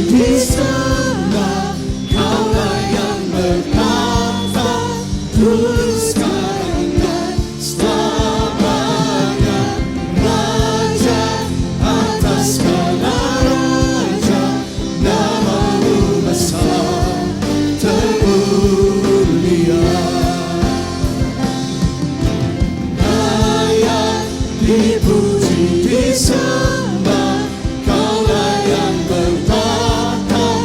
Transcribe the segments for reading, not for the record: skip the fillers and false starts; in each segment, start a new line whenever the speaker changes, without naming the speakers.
disembah, Kaulah yang bertata, dulu sekarang dan selamanya. Raja atas segala raja, nama-Mu besar termulia. Layak dipuji disembah, Kaulah yang bertata,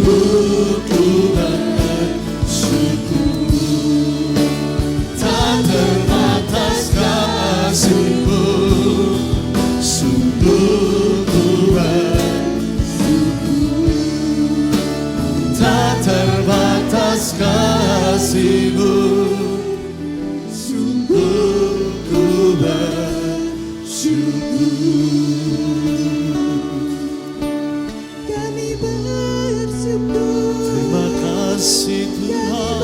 ku bersyukur, tak terbatas kasih-Mu, sungguh ku bersyukur, tak terbatas kasih-Mu, sungguh ku bersyukur.
Kami bersyukur.
Terima kasih Tuhan,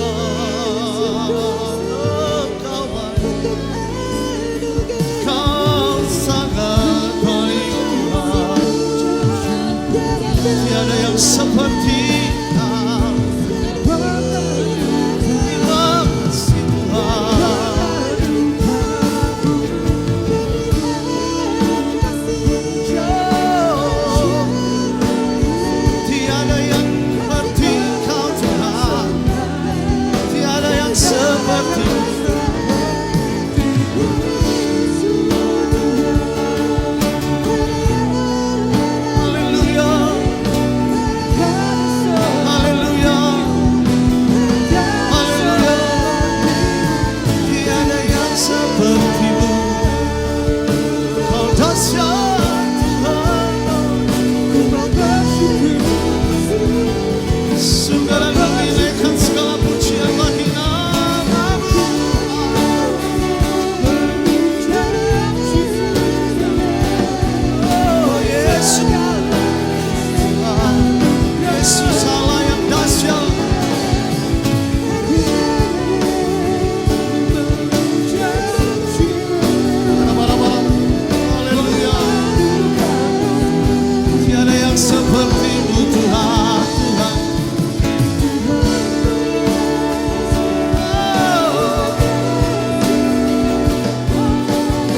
Kau baik,
Untuk anugerah
Kau sangat baik Tuhan. Tiada yang seperti Kau. Terima kasih Tuhan. Tiada yang seperti Kau Tuhan, tiada yang seperti. Haleluya, haleluya, haleluya. Tiada yang seperti-Mu, Kau dahsyat Tuhan. Segala kemuliaan, segala pujian bagi nama-Mu. Oh Yesus, Yesus Allah yang dahsyat. Haleluya. Tiada yang seperti-Mu Tuhan, Tuhan.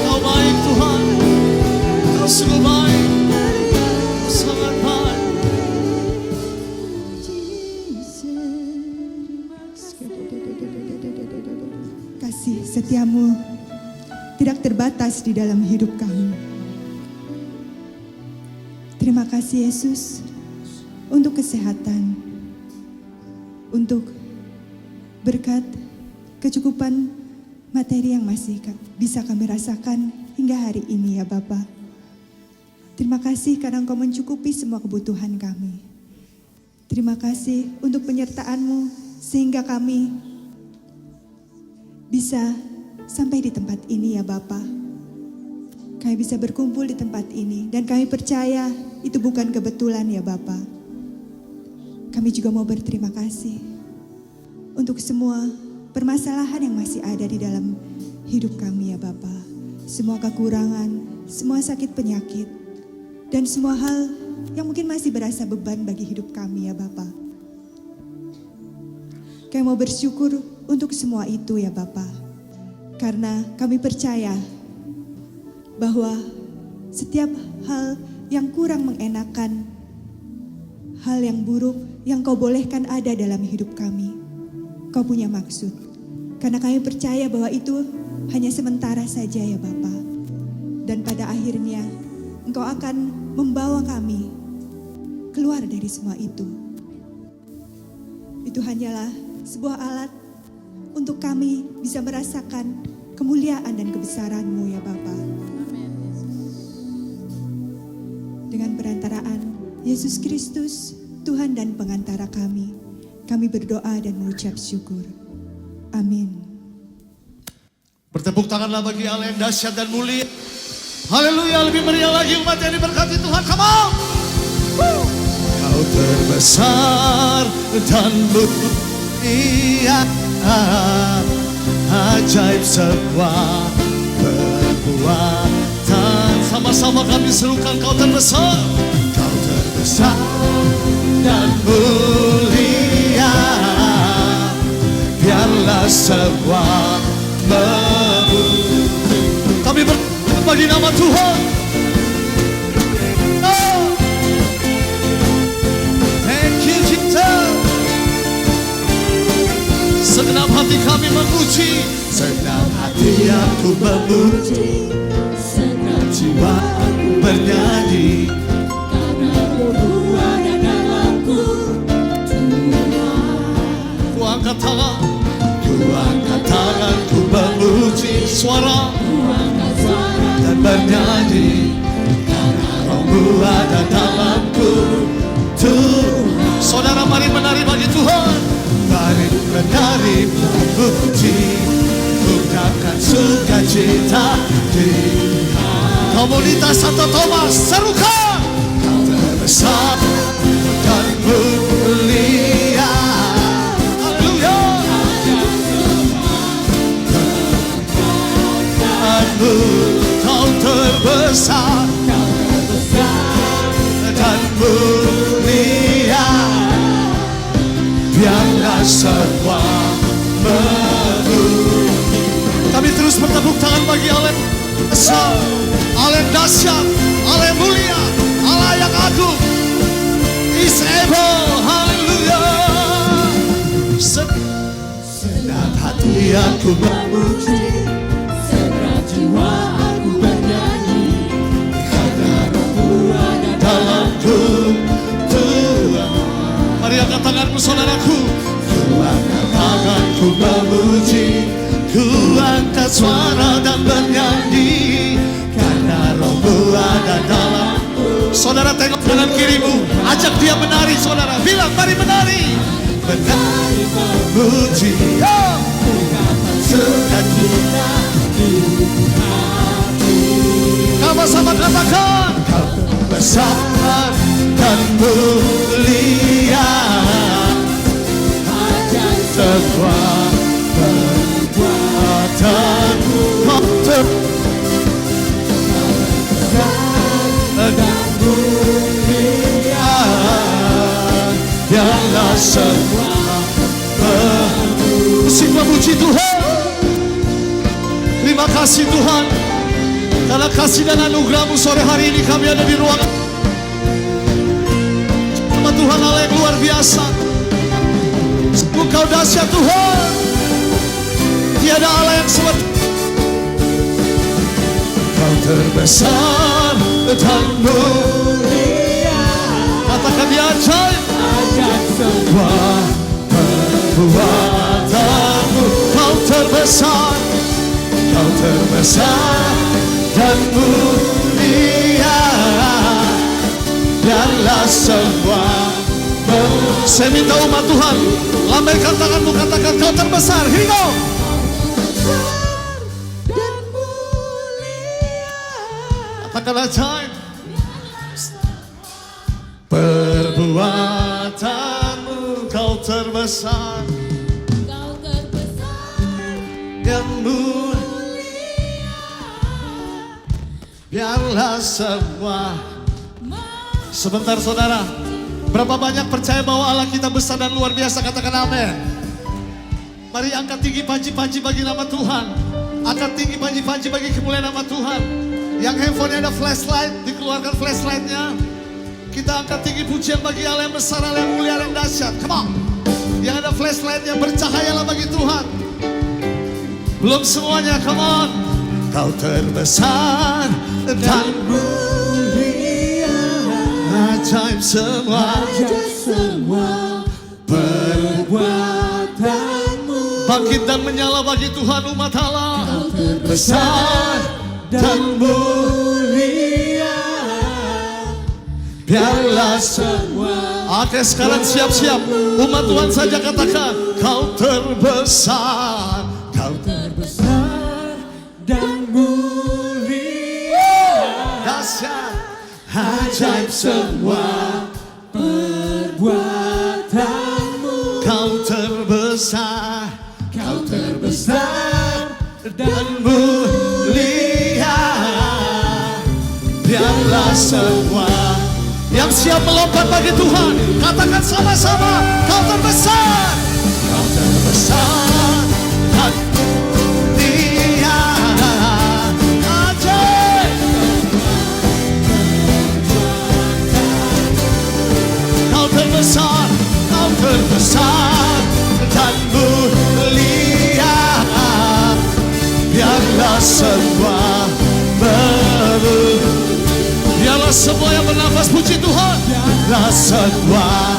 Kau baik Tuhan, Kau sungguh baik, Kau sangat baik.
Kasih setiamu tidak terbatas di dalam hidup kami. Terima kasih Yesus untuk kesehatan, untuk berkat kecukupan materi yang masih bisa kami rasakan hingga hari ini ya Bapa. Terima kasih karena Engkau mencukupi semua kebutuhan kami. Terima kasih untuk penyertaan-Mu sehingga kami bisa sampai di tempat ini ya Bapa. Kami bisa berkumpul di tempat ini dan kami percaya itu bukan kebetulan ya Bapa. Kami juga mau berterima kasih untuk semua permasalahan yang masih ada di dalam hidup kami ya Bapa. Semua kekurangan, semua sakit penyakit, dan semua hal yang mungkin masih berasa beban bagi hidup kami ya Bapa. Kami mau bersyukur untuk semua itu ya Bapa. Karena kami percaya bahwa setiap hal yang kurang mengenakan, hal yang buruk yang Kau bolehkan ada dalam hidup kami, Kau punya maksud. Karena kami percaya bahwa itu hanya sementara saja ya Bapa. Dan pada akhirnya Engkau akan membawa kami keluar dari semua itu. Itu hanyalah sebuah alat untuk kami bisa merasakan kemuliaan dan kebesaran-Mu ya Bapa. Dengan perantaraan Yesus Kristus, Tuhan dan pengantara kami berdoa dan mengucap syukur. Amin.
Bertepuk tanganlah bagi Allah yang dahsyat dan mulia. Haleluya, lebih meriah lagi umat yang diberkati Tuhan. Come on. Kau terbesar dan mulia, ajaib sebuah perbuatan. Sama-sama kami serukan, Kau terbesar. Kau terbesar dan mulia, biarlah sebuah memuji. Kami berdoa bagi nama Tuhan. Oh. Thank you Jesus. Segenap hati kami memuji, segenap hati aku memuji, segenap jiwa aku bernyanyi. Karena Roh ada dalamku, tangan, ku angkat tangan, ku memuji suara dan bernyanyi, karena Roh-Mu ada dalamku. Tuhan, saudara mari menari bagi Tuhan, mari menari memuji, ungkapkan sukacita di komunitas Santo Thomas. Serukan, Kau terbesar dan mulia. Haleluya. Kau terbesar dan mulia. Biarlah semua memuji. Kami terus bertepuk tangan bagi Allah besar, Allah yang dahsyat, Allah yang mulia, Allah yang agung. Is able, haleluya. Senang hati aku memuji,
segenap jiwa aku bernyanyi, karena Roh-Mu ada
dalamku. Tuhan, mari angkat tanganmu saudaraku. Ku angkat tanganku memuji, ku angkat suara dan bernyanyi, karena Roh-Mu ada dalamku. Saudara tengok kanan kirimu, ajak dia menari saudara. Bilang mari menari. Menari memuji,
ungkapan sukacita di hati.
sama-sama katakan, Kau besar dan mulia.
Ajaib
Semua perbuatanmu Kau
dan mulia.
biarlah semua musik memuji Tuhan. Terima kasih Tuhan, karena kasih dan anugerah-Mu sore hari ini kami ada di ruangan. Nama Tuhan Allah yang luar biasa. Engkau dahsyat Tuhan, tiada Allah yang seperti. Kau terbesar dan mulia. Katakan dia ajaib.
Ajaib
Semua perbuatanmu Kau terbesar, Kau terbesar dan mulia. Biarlah semua saya minta umat Tuhan, lambaikan tanganmu, katakan Kau terbesar. Here we go.
dan mulia.
Katakan ajaib. Perbuatanmu Kau terbesar
Kau terbesar
dan mulia. Biarlah semua. Sebentar saudara, berapa banyak percaya bahwa Allah kita besar dan luar biasa? Katakan amin. Mari angkat tinggi panji-panji bagi nama Tuhan. Angkat tinggi panji-panji bagi kemuliaan nama Tuhan. Yang handphone ada flashlight, dikeluarkan flashlightnya. Kita angkat tinggi pujian bagi Allah yang besar, Allah yang mulia, Allah yang dahsyat. Come on. Yang ada flashlightnya, bercahayalah bagi Tuhan. Belum semuanya, come on. Kau terbesar dan mulia. Ajaib semua.
Ajaib semua perbuatanmu.
Bangkit dan menyala bagi Tuhan umat Allah.
Kau terbesar dan mulia.
Biarlah semua. Oke, sekarang siap-siap. Umat Tuhan saja katakan, Kau terbesar. Kau
terbesar dan mulia.
dahsyat. Ajaib semua
perbuatanmu.
Kau terbesar.
Kau terbesar
Dan mulia. Biarlah semua yang siap melompat bagi Tuhan, katakan sama-sama, Kau terbesar. Kau terbesar dan mulia. Ajaib. Kau terbesar, Kau terbesar dan mulia. Biarlah semua biarlah semua yang bernafas puji Tuhan. Biarlah semua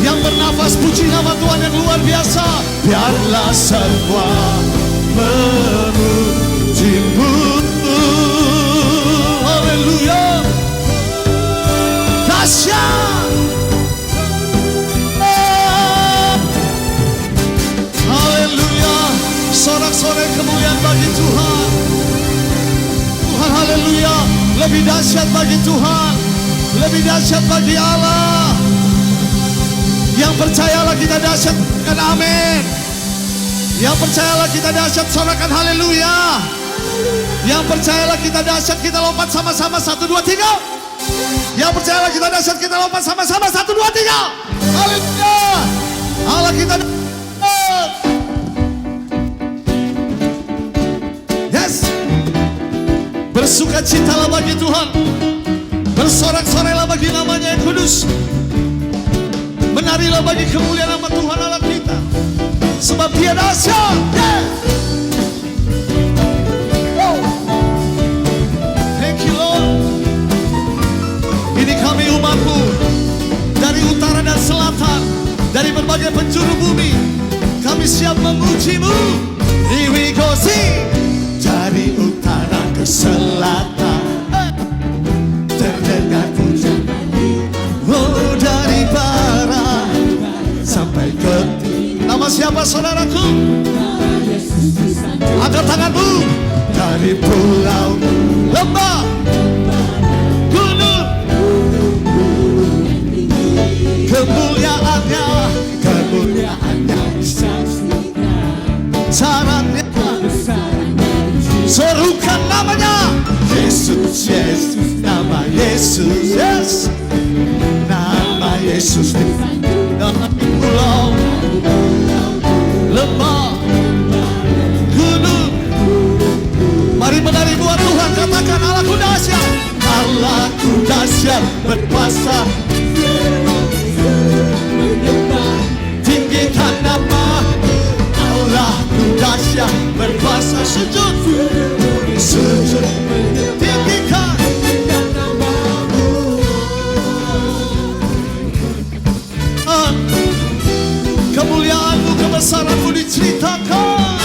Yang bernafas puji nama Tuhan yang luar biasa. Biarlah semua memuji-Mu. Haleluya. Dahsyat. Haleluya. Sorak-sorai kemuliaan bagi Tuhan. Tuhan, haleluya. Lebih dahsyat bagi Tuhan. Lebih dahsyat bagi Allah. Yang percayalah kita dahsyat, kan amin. Yang percayalah kita dahsyat, sorakan haleluya. Yang percayalah kita dahsyat, kita lompat sama-sama 1, 2, 3. Yang percayalah kita dahsyat, kita lompat sama-sama 1, 2, 3. Haleluya. Allah kita dahsyat. Yes. Bersukacitalah bagi Tuhan. Bersorak-sorailah bagi namanya yang kudus. Menarilah bagi kemuliaan nama Tuhan Allah kita. Sebab Dia dahsyat. Yeah. Oh. Thank you Lord. Ini kami umat-Mu, dari utara dan selatan, dari berbagai penjuru bumi. Kami siap memuji-Mu. Here we go sing. Dari utara ke selatan, terdengar pujian. Oh, dari barat sampai ke nama siapa saudaraku? Angkat tanganmu. Dari pulau, lembah, gunung, kemuliaannya caranya, serukan namanya Yesus, Yesus, nama Yesus, yes. Nama Yesus di dalam pulau, lembah, gunung. Mari menari buat Tuhan, katakan Allahku dahsyat. Allahku dahsyat berkuasa. Tinggikan nama Allahku dahsyat berkuasa. Sujud, sujud, tinggikan. Kemuliaan-Mu, kebesaran-Mu diceritakan.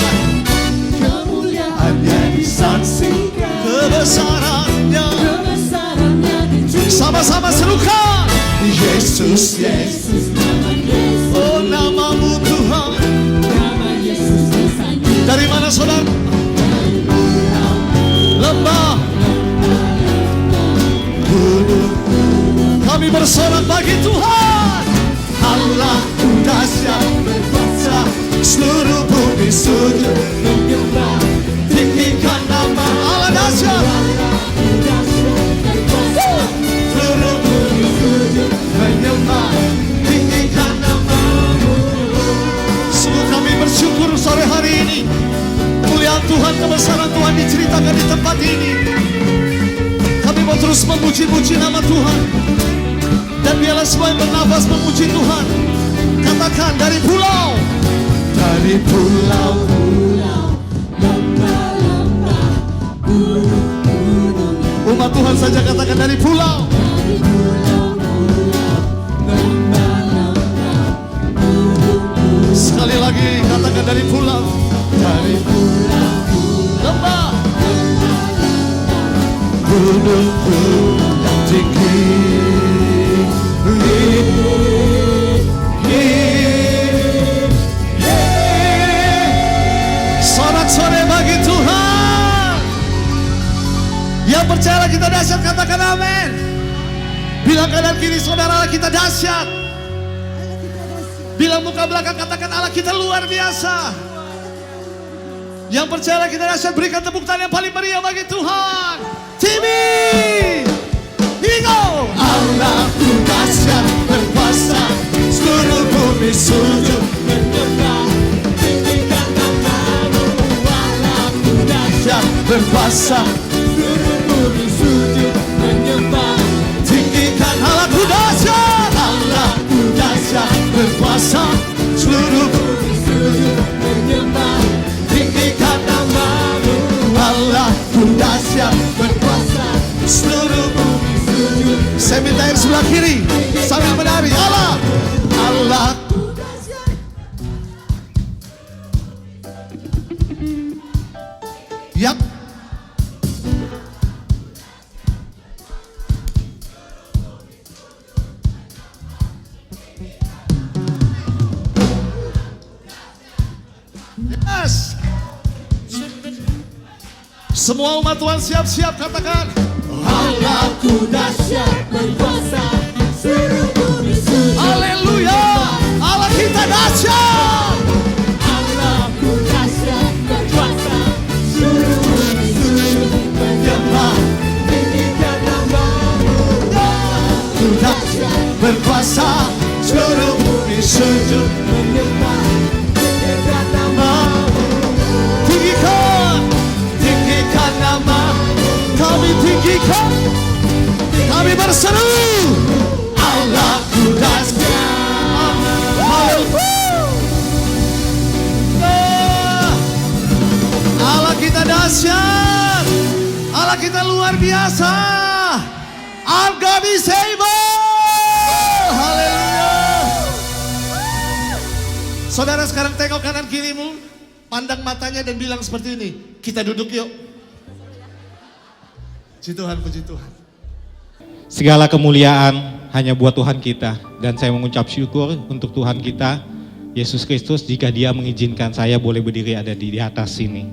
Kemuliaannya disaksikan. Kebesarannya sama-sama serukan. Yesus, Yesus, nama Yesus. Oh, nama-Mu Tuhan. Nama Yesus disanjung. Dari mana saudara? Lembah, gunung. Kami bersorak bagi Tuhan. Allahku dahsyat berkuasa. Seluruh bumi sujud menyembah. Tinggikan nama Allah dahsyat. Seluruh bumi sujud menyembah. Tinggikan nama-Mu. Sungguh kami bersyukur sore hari ini. Kemuliaan Tuhan, kebesaran Tuhan diceritakan di tempat ini. Kami mau terus memuji-muji nama Tuhan. Dan biarlah semua yang bernafas memuji Tuhan. Katakan dari pulau, dari pulau, lembah-lembah, gunung-gunung. Umat Tuhan saja katakan dari pulau, lembah-lembah, gunung-gunung. Sekali lagi katakan dari pulau, lembah, gunung-gunung yang tinggi. Sorak-sorai bagi Tuhan. Yang percaya kita dahsyat, katakan amin. Bilang kanan kiri saudara, Allah kita dahsyat. Bilang muka belakang, katakan Allah kita luar biasa. Yang percaya kita dahsyat, berikan tepuk tangan yang paling meriah bagi Tuhan. Timmy, Ingo. Allahku dahsyat berkuasa. Seluruh bumi sujud menyembah. Tinggikan nama-Mu. Allahku dahsyat berkuasa. Seluruh bumi sujud menyembah. Tinggikan Allahku dahsyat. Allahku dahsyat berkuasa. Seluruh bumi sujud menyembah. Tinggikan nama-Mu. Allahku dahsyat berkuasa. Seluruh bumi sujud. Saya minta yang sebelah kiri sambil menari. Allah Semua umat Tuhan siap-siap katakan.
Allahku dahsyat berkuasa, seluruh bumi sujud.
Haleluya. Allah kita dahsyat.
Allahku dahsyat berkuasa, seluruh bumi sujud menyembah, tinggikan nama-Mu.
Allahku dahsyat berkuasa, seluruh bumi sujud
menyembah, tinggikan nama-Mu.
Tinggikan nama, kami tinggikan, kami berseru. Allahku dahsyat. Allah kita dahsyat, Allah kita luar biasa, ungodable. Haleluya. Saudara sekarang tengok kanan kirimu, pandang matanya dan bilang seperti ini, kita duduk yuk. Puji Tuhan, puji Tuhan.
Segala kemuliaan hanya buat Tuhan kita, dan saya mengucap syukur untuk Tuhan kita, Yesus Kristus, jika Dia mengizinkan saya boleh berdiri ada di atas sini.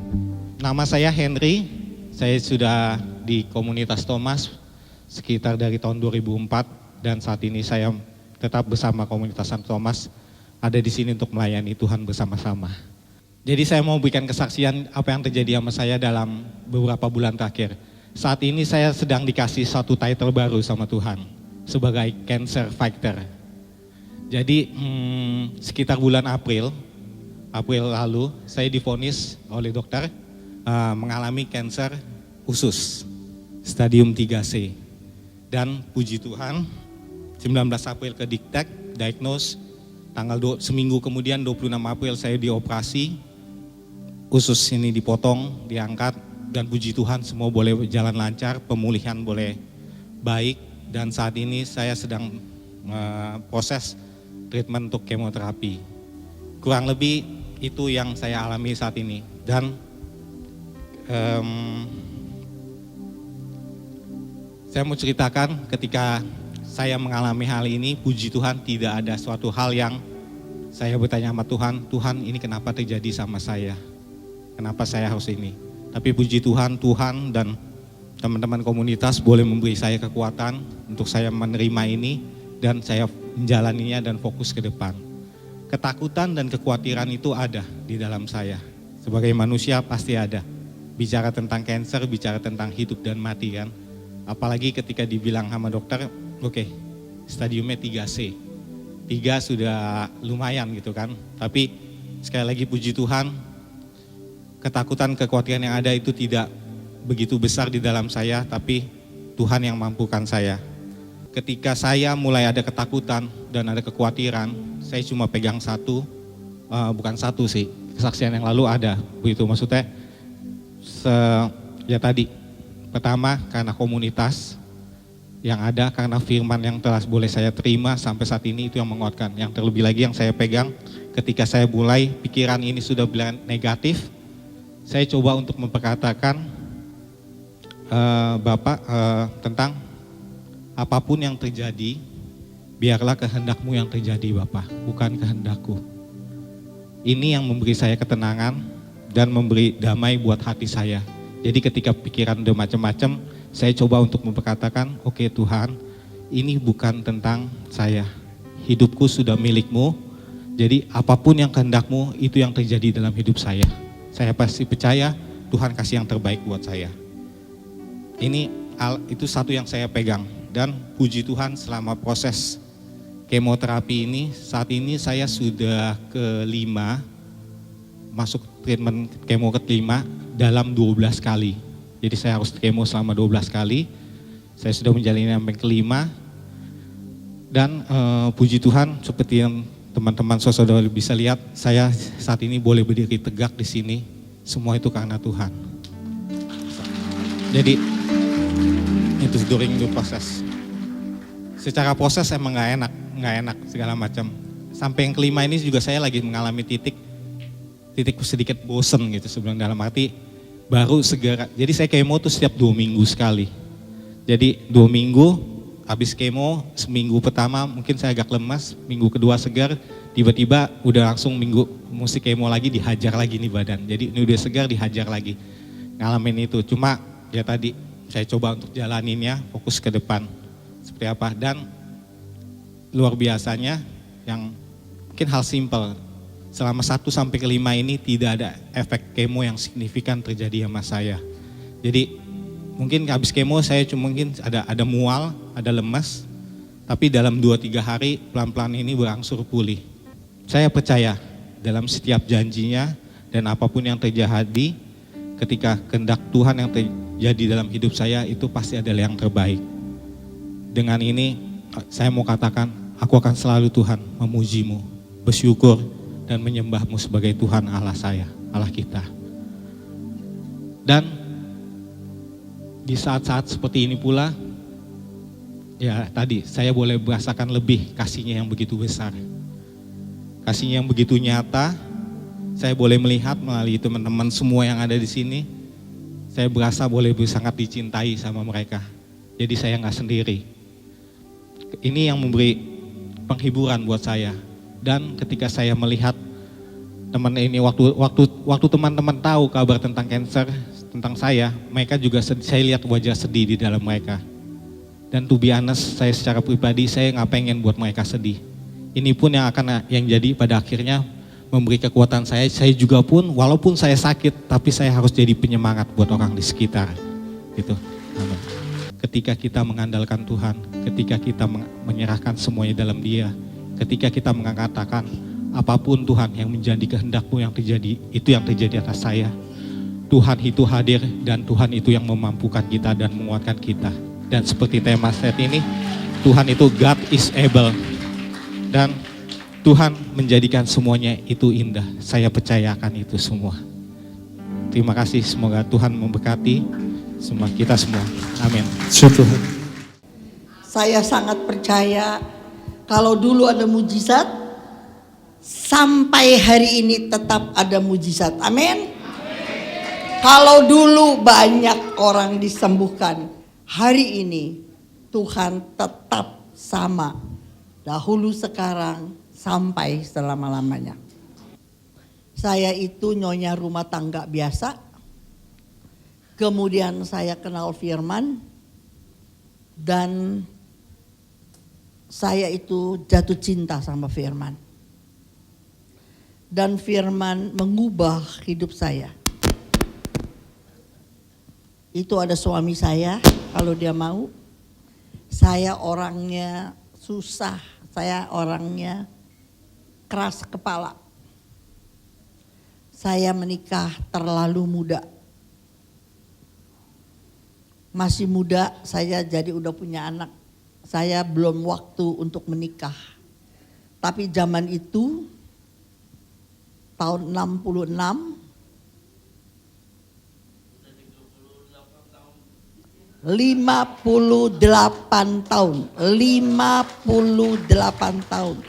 Nama saya Henry, saya sudah di komunitas Thomas sekitar dari tahun 2004, dan saat ini saya tetap bersama komunitas Thomas, ada di sini untuk melayani Tuhan bersama-sama. Jadi saya mau berikan kesaksian apa yang terjadi sama saya dalam beberapa bulan terakhir. Saat ini saya sedang dikasih satu title baru sama Tuhan sebagai cancer fighter. Jadi sekitar bulan April lalu saya divonis oleh dokter mengalami cancer usus stadium 3C. Dan puji Tuhan 19 April ke diagnose, seminggu kemudian 26 April saya dioperasi, usus ini dipotong, diangkat. Dan puji Tuhan semua boleh berjalan lancar, pemulihan boleh baik, dan saat ini saya sedang proses treatment untuk kemoterapi. Kurang lebih itu yang saya alami saat ini. Dan saya mau ceritakan ketika saya mengalami hal ini, puji Tuhan tidak ada suatu hal yang saya bertanya sama Tuhan, Tuhan ini kenapa terjadi sama saya? Kenapa saya harus ini? Tapi puji Tuhan, Tuhan dan teman-teman komunitas boleh memberi saya kekuatan untuk saya menerima ini dan saya menjalaninya dan fokus ke depan. Ketakutan dan kekhawatiran itu ada di dalam saya. Sebagai manusia pasti ada. Bicara tentang cancer, bicara tentang hidup dan mati kan. Apalagi ketika dibilang sama dokter, oke, stadiumnya 3C. 3 sudah lumayan gitu kan. Tapi sekali lagi puji Tuhan, ketakutan, kekhawatiran yang ada itu tidak begitu besar di dalam saya, tapi Tuhan yang mampukan saya. Ketika saya mulai ada ketakutan dan ada kekhawatiran, saya cuma pegang bukan satu sih, kesaksian yang lalu ada, begitu maksudnya. Ya tadi, pertama karena komunitas yang ada, karena firman yang telah boleh saya terima sampai saat ini itu yang menguatkan. Yang terlebih lagi yang saya pegang, ketika saya mulai pikiran ini sudah bilang negatif, saya coba untuk memperkatakan Bapak tentang apapun yang terjadi, biarlah kehendak-Mu yang terjadi Bapak, bukan kehendakku. Ini yang memberi saya ketenangan dan memberi damai buat hati saya. Jadi ketika pikiran udah macam-macam, saya coba untuk memperkatakan, oke Tuhan, ini bukan tentang saya. Hidupku sudah milik-Mu, jadi apapun yang kehendak-Mu itu yang terjadi dalam hidup saya. Saya pasti percaya Tuhan kasih yang terbaik buat saya. Itu satu yang saya pegang. Dan puji Tuhan selama proses kemoterapi ini, saat ini saya sudah ke-5, masuk treatment kemo ke-5 dalam 12 kali. Jadi saya harus kemo selama 12 kali. Saya sudah menjalani sampai ke-5. Dan puji Tuhan seperti yang teman-teman saudara bisa lihat, saya saat ini boleh berdiri tegak di sini. Semua itu karena Tuhan. Jadi itu during the process. Secara proses emang nggak enak segala macam. Sampai yang ke-5 ini juga saya lagi mengalami titik sedikit bosen gitu sebelum, dalam arti baru segera. Jadi saya kemo tuh setiap 2 minggu sekali. Jadi 2 minggu. Habis kemo, seminggu pertama mungkin saya agak lemas, minggu kedua segar, tiba-tiba udah langsung minggu mesti kemo lagi, dihajar lagi nih badan. Jadi ini udah segar, dihajar lagi. ngalamin itu. Cuma ya tadi saya coba untuk jalaninnya, fokus ke depan seperti apa. Dan luar biasanya yang mungkin hal simpel, selama 1-5 ini tidak ada efek kemo yang signifikan terjadi sama saya. Jadi mungkin habis kemo saya cuma mungkin ada mual, ada lemas, tapi dalam 2-3 hari pelan-pelan ini berangsur pulih. Saya percaya dalam setiap janjinya dan apapun yang terjadi ketika kehendak Tuhan yang terjadi dalam hidup saya itu pasti adalah yang terbaik. Dengan ini saya mau katakan, aku akan selalu Tuhan memujimu, bersyukur dan menyembahmu sebagai Tuhan Allah saya, Allah kita. Dan di saat-saat seperti ini pula, ya tadi saya boleh merasakan lebih kasihnya yang begitu besar. Kasihnya yang begitu nyata, saya boleh melihat melalui teman-teman semua yang ada di sini. Saya berasa boleh sangat dicintai sama mereka. Jadi saya nggak sendiri. Ini yang memberi penghiburan buat saya. Dan ketika saya melihat teman ini waktu teman-teman tahu kabar tentang cancer, tentang saya, mereka juga saya lihat wajah sedih di dalam mereka. Dan to be honest, saya secara pribadi saya nggak pengen buat mereka sedih. Ini pun yang jadi pada akhirnya memberi kekuatan saya juga pun walaupun saya sakit, tapi saya harus jadi penyemangat buat orang di sekitar. Gitu. Amin. Ketika kita mengandalkan Tuhan, ketika kita menyerahkan semuanya dalam Dia, ketika kita mengatakan apapun Tuhan yang menjadi kehendak-Mu yang terjadi, itu yang terjadi atas saya. Tuhan itu hadir dan Tuhan itu yang memampukan kita dan menguatkan kita. Dan seperti tema set ini, Tuhan itu God is able. Dan Tuhan menjadikan semuanya itu indah. Saya percayakan itu semua. Terima kasih, semoga Tuhan memberkati semua kita semua. Amin.
Tuhan.
Saya sangat percaya kalau dulu ada mujizat, sampai hari ini tetap ada mujizat. Amin. Kalau dulu banyak orang disembuhkan, hari ini Tuhan tetap sama. Dahulu, sekarang, sampai selama-lamanya. Saya itu nyonya rumah tangga biasa. Kemudian saya kenal firman. Dan saya itu jatuh cinta sama firman. Dan firman mengubah hidup saya. Itu ada suami saya, kalau dia mau. Saya orangnya susah, saya orangnya keras kepala. Saya menikah terlalu muda. Masih muda, saya jadi udah punya anak. Saya belum waktu untuk menikah. Tapi zaman itu, tahun 66, 58 tahun.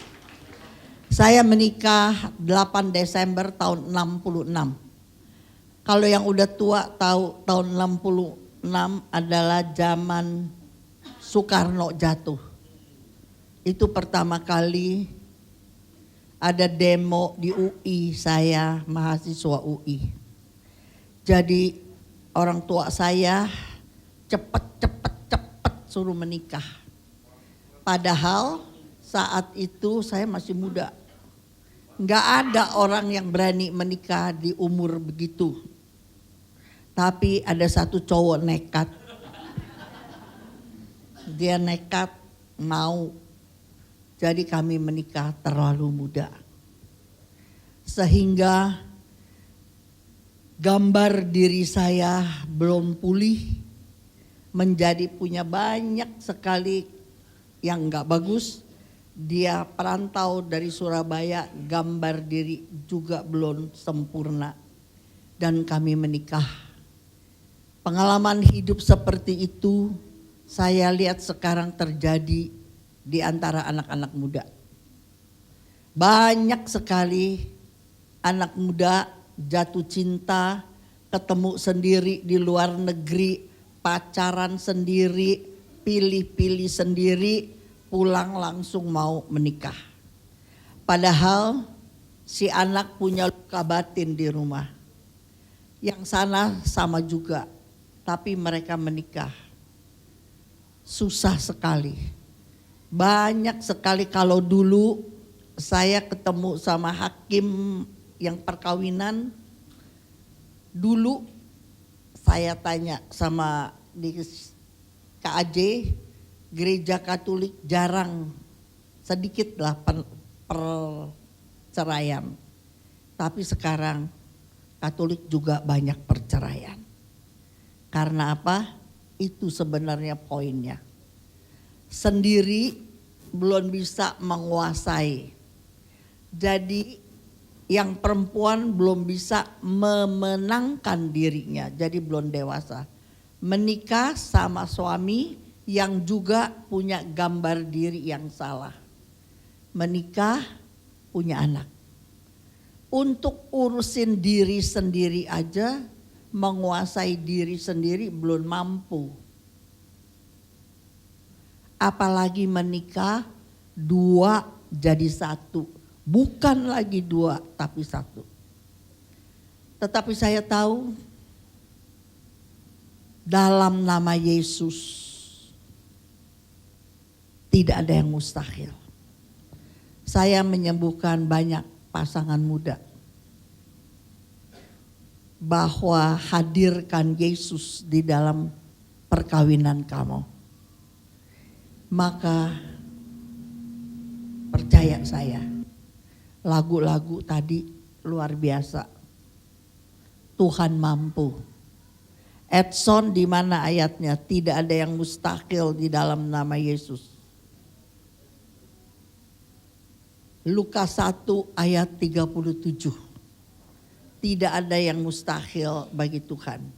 Saya menikah 8 Desember tahun 66. Kalau yang udah tua tahu tahun 66 adalah zaman Soekarno jatuh. Itu pertama kali ada demo di UI, saya mahasiswa UI. Jadi orang tua saya cepet suruh menikah. Padahal saat itu saya masih muda. Nggak ada orang yang berani menikah di umur begitu. Tapi ada satu cowok nekat. Dia nekat mau. Jadi kami menikah terlalu muda. Sehingga gambar diri saya belum pulih. Menjadi punya banyak sekali yang gak bagus. Dia perantau dari Surabaya, gambar diri juga belum sempurna. Dan kami menikah. Pengalaman hidup seperti itu saya lihat sekarang terjadi di antara anak-anak muda. Banyak sekali anak muda jatuh cinta, ketemu sendiri di luar negeri, pacaran sendiri, pilih-pilih sendiri, pulang langsung mau menikah. Padahal si anak punya luka batin di rumah. Yang sana sama juga, tapi mereka menikah. Susah sekali. Banyak sekali. Kalau dulu saya ketemu sama hakim yang perkawinan, dulu saya tanya sama di KAJ, gereja Katolik jarang, sedikit lah perceraian. Tapi sekarang Katolik juga banyak perceraian. Karena apa? Itu sebenarnya poinnya. Sendiri belum bisa menguasai. Jadi yang perempuan belum bisa memenangkan dirinya, jadi belum dewasa. Menikah sama suami yang juga punya gambar diri yang salah. Menikah, punya anak. Untuk urusin diri sendiri aja, menguasai diri sendiri belum mampu. Apalagi menikah, 2 jadi 1. Bukan lagi 2 tapi 1. Tetapi saya tahu dalam nama Yesus tidak ada yang mustahil. Saya menyembuhkan banyak pasangan muda. Bahwa hadirkan Yesus di dalam perkawinan kamu. Maka percaya saya, lagu-lagu tadi luar biasa. Tuhan mampu. Edson di mana ayatnya? Tidak ada yang mustahil di dalam nama Yesus. Lukas 1 ayat 37. Tidak ada yang mustahil bagi Tuhan.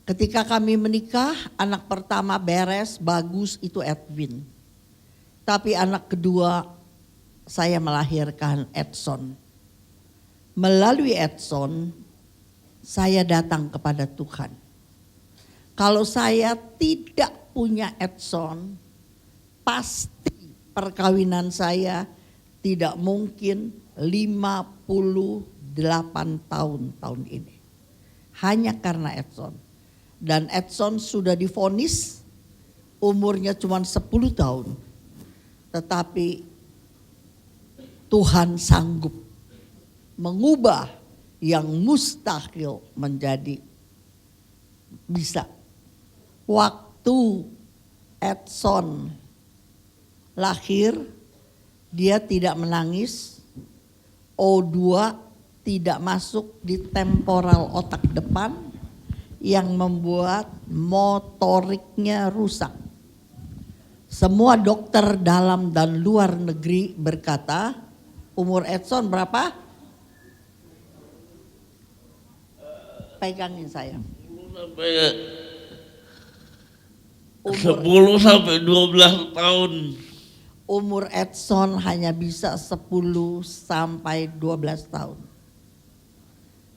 Ketika kami menikah, anak pertama beres, bagus, itu Edwin. Tapi anak kedua saya melahirkan Edson. Melalui Edson, saya datang kepada Tuhan. Kalau saya tidak punya Edson, pasti perkawinan saya tidak mungkin 58 tahun ini. Hanya karena Edson. Dan Edson sudah divonis umurnya cuma 10 tahun. Tetapi Tuhan sanggup mengubah yang mustahil menjadi bisa. Waktu Edson lahir, dia tidak menangis. O2 tidak masuk di temporal otak depan yang membuat motoriknya rusak. Semua dokter dalam dan luar negeri berkata, umur Edson berapa? Pegangin saya.
10 sampai 12 tahun.
Umur Edson hanya bisa 10 sampai 12 tahun.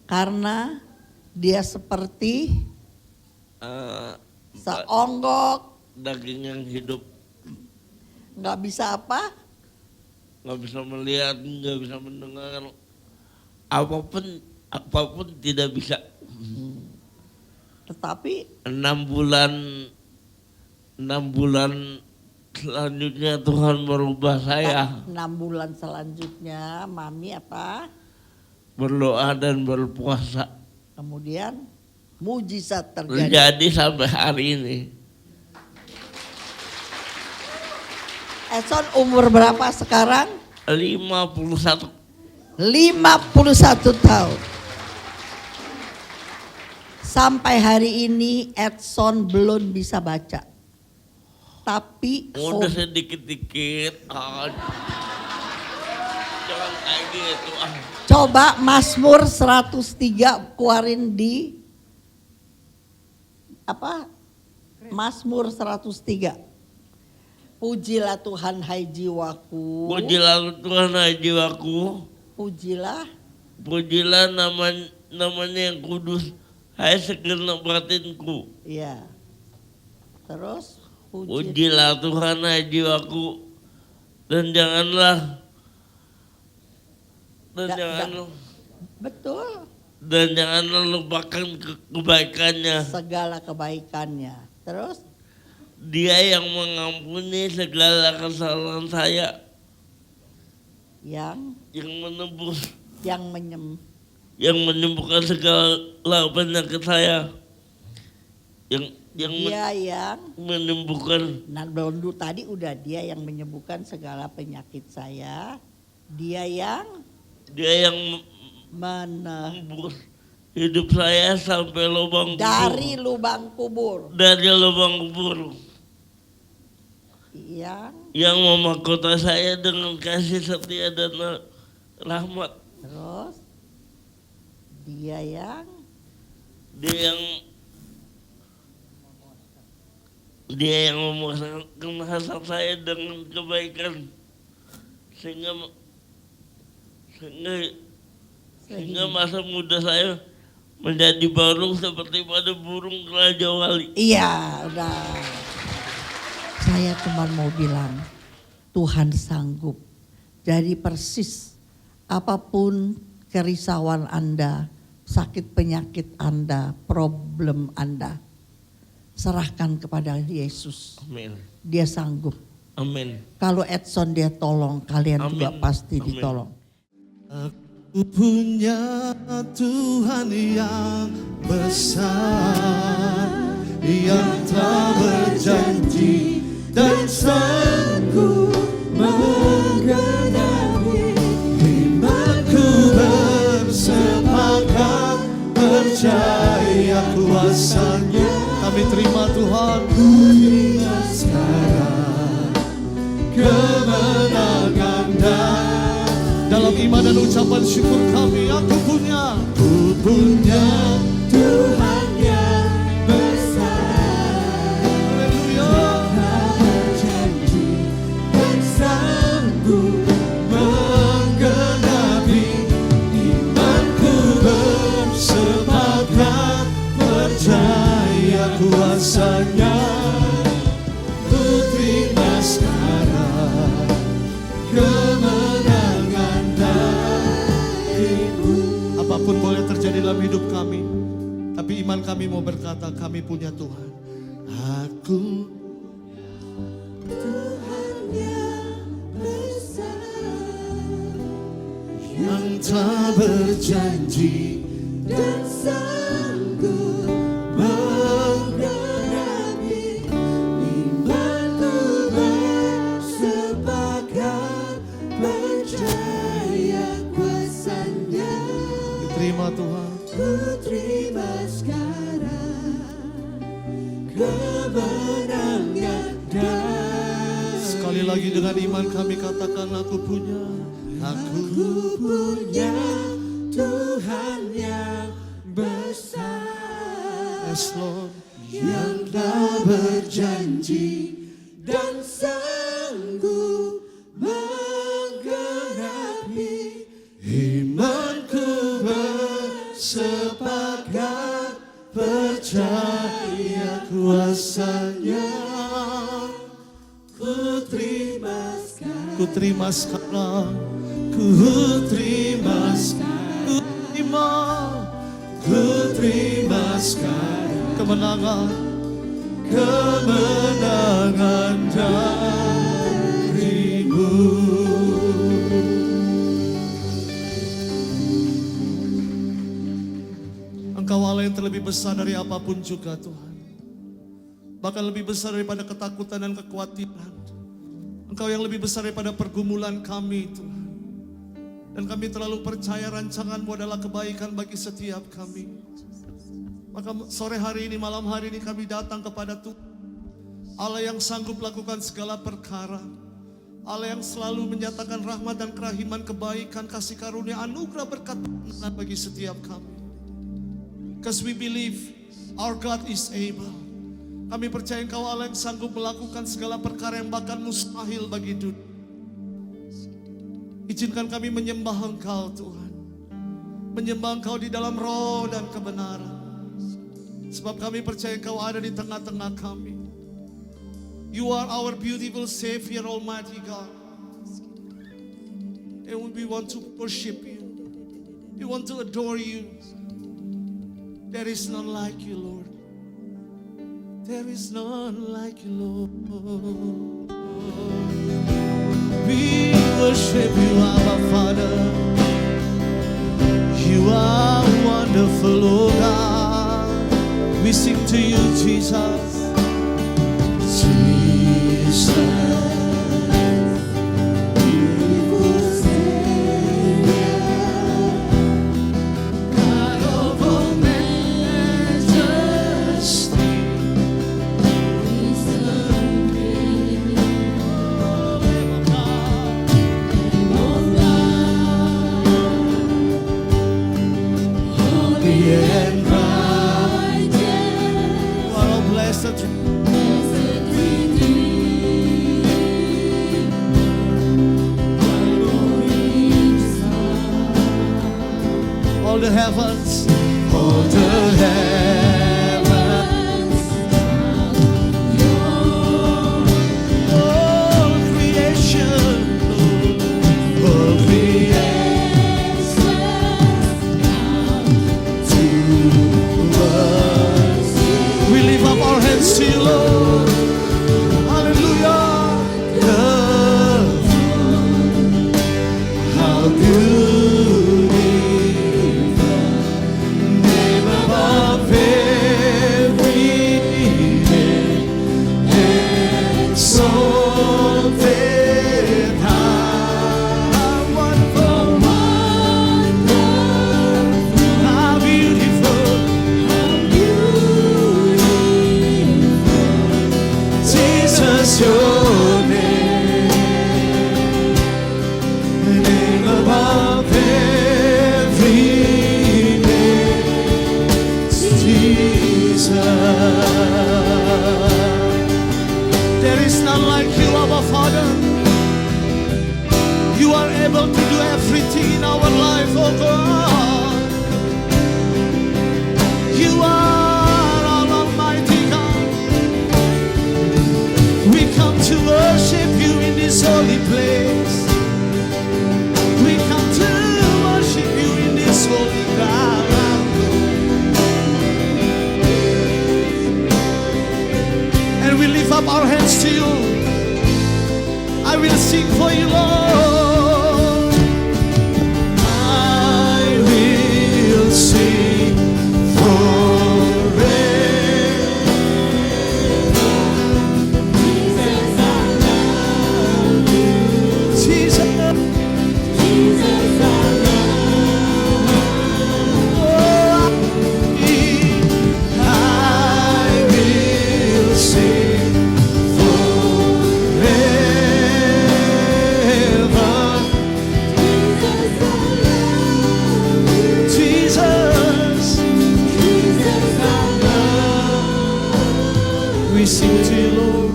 Karena dia seperti seonggok.
Daging yang hidup.
Gak bisa apa?
Gak bisa melihat, gak bisa mendengar. Apapun tidak bisa.
Tetapi
6 bulan selanjutnya Tuhan merubah saya.
6 bulan selanjutnya Mami apa?
Berdoa dan berpuasa.
Kemudian mujizat terjadi.
Terjadi sampai hari ini.
Edson umur berapa sekarang?
51.
51 tahun. Sampai hari ini Edson belum bisa baca. Tapi
Udah sedikit-dikit. Jangan kayak gitu.
Coba Mazmur 103 keluarin di apa? Mazmur 103. Pujilah Tuhan hai jiwaku.
Pujilah Tuhan hai jiwaku.
Pujilah.
Pujilah namanya yang kudus. Hai segenap batinku.
Iya. Terus
pujilah Tuhan hai jiwaku. Dan janganlah.
Betul.
dan janganlah lupakan kebaikannya.
segala kebaikannya. Terus
Dia yang mengampuni segala kesalahan saya,
yang
menebus,
yang
menyembuhkan segala penyakit saya,
dia yang
menyembuhkan.
nah dulu tadi udah dia yang menyembuhkan segala penyakit saya. Dia yang
menebus hidup saya sampai lubang
dari lubang kubur.
dari lubang kubur, yang memahkota saya dengan kasih setia dan rahmat.
Terus dia yang
memuaskan hasrat saya dengan kebaikan, sehingga masa muda saya menjadi baru seperti pada burung Raja Wali.
iya udah. Saya cuma mau bilang Tuhan sanggup. Jadi persis apapun kerisauan Anda, sakit penyakit Anda, problem Anda, serahkan kepada Yesus.
Amin.
Dia sanggup.
Amin.
Kalau Edson dia tolong, kalian
Amin.
juga pasti
Amin.
ditolong.
Aku punya Tuhan yang besar, yang telah berjanji dan sanggup menggenapi. Imanku bersepakat percaya kuasa-Nya. Kami terima Tuhan, terima sekarang kemenangan dan dalam iman dan ucapan syukur kami. Aku punya Tuhan yang besar, haleluya, berjanji dan sanggup menggenapi. Imanku bersepakat percaya kuasa-Nya. Ku terima sekarang kemenangan darimu. Apapun boleh terjadi dalam hidup kami, tapi iman kami mau berkata kami punya Tuhan. Aku Tuhan yang besar, yang telah berjanji dan sanggup menggenapi. Imanku bersepakat percaya kuasa-Nya. Terima Tuhan, ku terima sekarang kemenangan dan sekali lagi dengan iman kami katakan aku punya Tuhan yang besar. Yes Lord, yang telah berjanji dan sanggup menggenapi. Imanku bersepakat percaya kuasa-Nya. Ku terima sekarang, ku terima sekarang, ku terima sekarang, ku terima sekarang kemenangan darimu. Engkau Allah yang terlebih besar dari apapun juga Tuhan. Bahkan lebih besar daripada ketakutan dan kekhawatiran. Engkau yang lebih besar daripada pergumulan kami Tuhan. Dan kami terlalu percaya rancangan-Mu adalah kebaikan bagi setiap kami. Maka sore hari ini, malam hari ini kami datang kepada Tuhan. Allah yang sanggup melakukan segala perkara. Allah yang selalu menyatakan rahmat dan kerahiman, kebaikan, kasih karunia, anugerah berkat bagi setiap kami. Because we believe our God is able. Kami percaya Engkau Allah yang sanggup melakukan segala perkara yang bahkan mustahil bagi dunia. Izinkan kami menyembah Engkau Tuhan. Menyembah Engkau di dalam roh dan kebenaran. Sebab kami percaya Engkau ada di tengah-tengah kami. You are our beautiful Savior, Almighty God. And we want to worship You. We want to adore You. There is none like you, Lord. There is none like you, Lord. We worship you, our Father. You are wonderful, oh God. We sing to you, Jesus. Jesus. All the heavens, all the heavens, all creation, all creation to us. We lift up our hands to you, Lord. Hallelujah. Love, how beautiful. There is none like you, our Father. You are able to do everything in our life, oh God. You are our Almighty God. We come to worship you in this holy place. We come to worship you in this holy ground. We lift up our hands to you. I will sing for you, Lord. I will sing forever. Jesus, I love you. Jesus, Jesus, I love you. I will sing. We sing to you, Lord.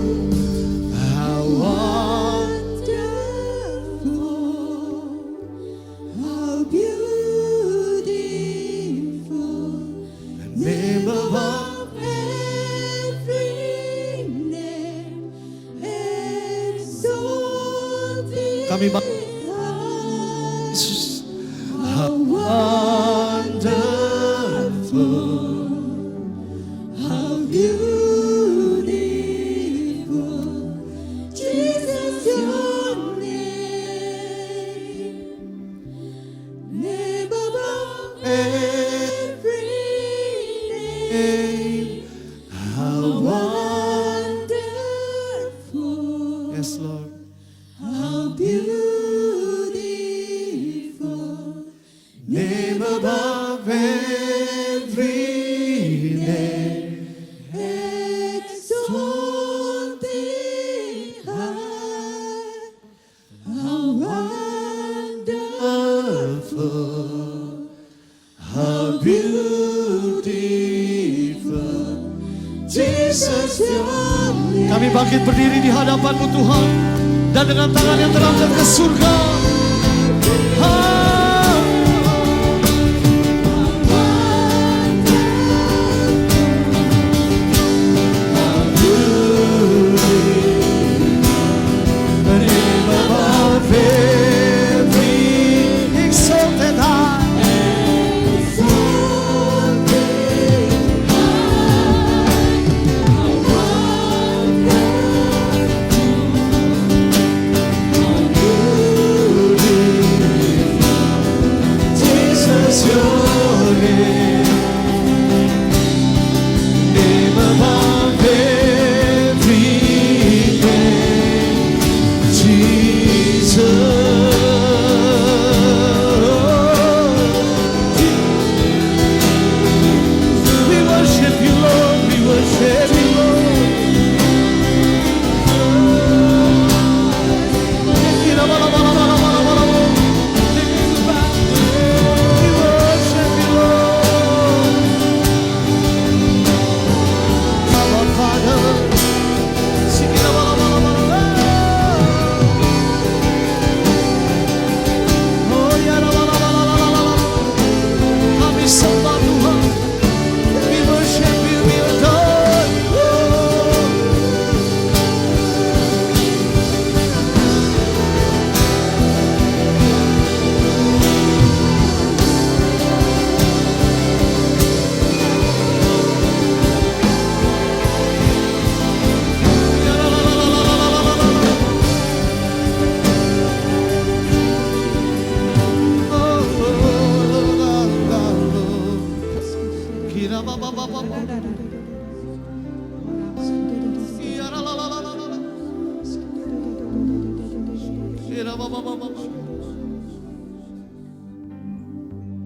How wonderful,
How beautiful,
the name above.
every name, exalted
Kami ba-
high.
Jesus. How wonderful,
How beautiful, Jesus, your name, name above every name.
how
Wonderful,
yes, Lord.
how beautiful,
Name above every name.
exalted high. How wonderful,
How beautiful, Jesus, your name. Kami bangkit berdiri di hadapan-Mu, Tuhan, dan dengan tangan yang terangkat ke surga.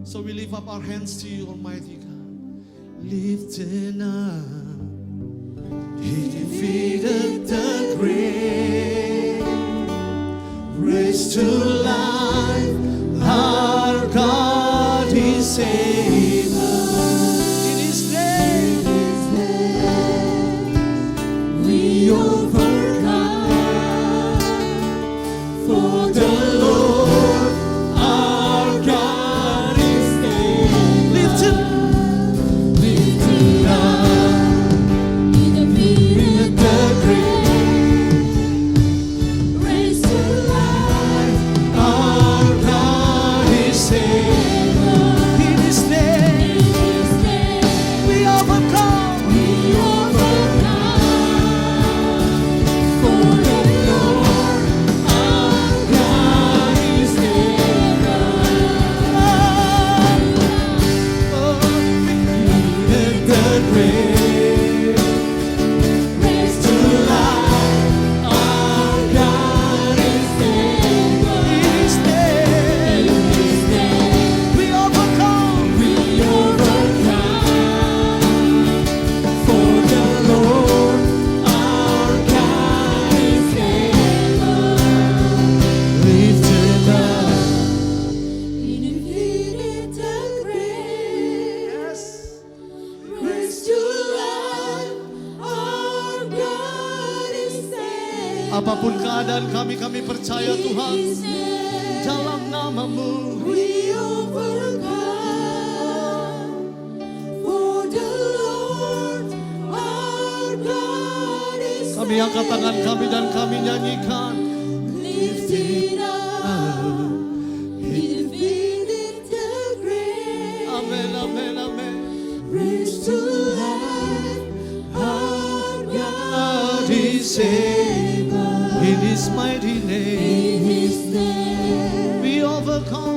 So we lift up our hands to you, Almighty God. Lifting up, He defeated the grave, raised to life, our God is able. In His name, we overcome. For the Lord our God is able. Lifted up, He defeated the grave, raised to life, our God is able. In His name, we overcome. For the Lord our God is able. Defeated the grave, raised to life, our God is able. In His name, we overcome. For the Lord our God is able. Lifted up.
He defeated the grave,
Yes.
raised to life, our God is able.
Apapun keadaan kami percaya Tuhan
His name,
dalam nama-Mu.
we overcome. For the Lord our God is
Kami angkat tangan kami dan kami nyanyikan.
lifted up. He defeated the grave,
Amin, amin, amin.
raised to life, our God
God is able. In His mighty name,
in His name.
we overcome.